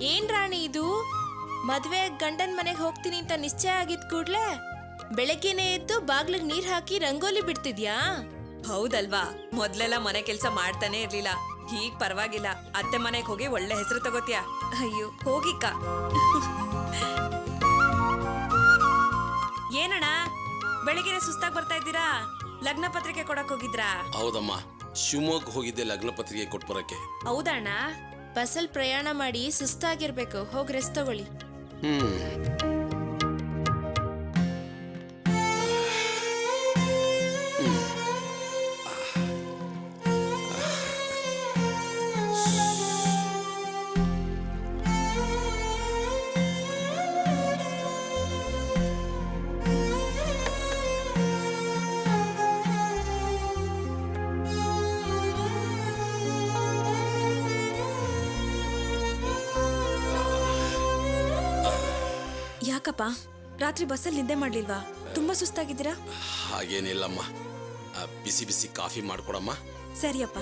ಏನ್ ರಾಣಿ ಇದು? ಮದ್ವೆ ಗಂಡನ್ ಮನೆಗೆ ಹೋಗ್ತೀನಿ ಅಂತ ನಿಶ್ಚಯ ಆಗಿದ್ ಕೂಡ್ಲೆ ಬೆಳಗ್ಗೆನೆ ಎದ್ದು ಬಾಗ್ಲಿಗ್ ನೀರ್ ಹಾಕಿ ರಂಗೋಲಿ ಬಿಡ್ತಿದ್ಯಾ? ಹೌದಲ್ವಾ, ಮೊದ್ಲೆಲ್ಲ ಮನೆ ಕೆಲ್ಸ ಮಾಡ್ತಾನೆ ಇರ್ಲಿಲ್ಲ. ಈಗ ಪರವಾಗಿಲ್ಲ, ಅತ್ತೆ ಮನೆಗೆ ಹೋಗಿ ಒಳ್ಳೆ ಹೆಸರು ತಗೋತ್ಯಾ. ಅಯ್ಯೋ ಹೋಗಿಕ್ಕ. ಏನಣ್ಣ ಬೆಳಿಗ್ಗೆ ಸುಸ್ತಾಗಿ ಬರ್ತಾ ಇದ್ದೀರಾ? ಲಗ್ನ ಪತ್ರಿಕೆ ಕೊಡಕ್ ಹೋಗಿದ್ರಾ? ಹೌದಮ್ಮ, ಶಿವಮೊಗ್ಗ ಹೋಗಿದ್ದೆ ಲಗ್ನ ಪತ್ರಿಕೆ ಕೊಟ್ಟು ಬರಕ್ಕೆ. ಹೌದಣ್ಣ. ಬಸ್ಸಲ್ ಪ್ರಯಾಣ ಮಾಡಿ ಸುಸ್ತಾಗಿರ್ಬೇಕು, ಹೋಗಿ ರೆಸ್ಟ್ ತಗೊಳ್ಳಿ. ಯಾಕಪ್ಪ ರಾತ್ರಿ ಬಸ್ಸಲ್ಲಿ ನಿದ್ದೆ ಮಾಡ್ಲಿಲ್ವಾ? ತುಂಬಾ ಸುಸ್ತಾಗಿದ್ದೀರಾ? ಹಾಗೇನಿಲ್ಲಮ್ಮ, ಬಿಸಿ ಬಿಸಿ ಕಾಫಿ ಮಾಡ್ಕೊಡಮ್ಮ. ಸರಿಯಪ್ಪ.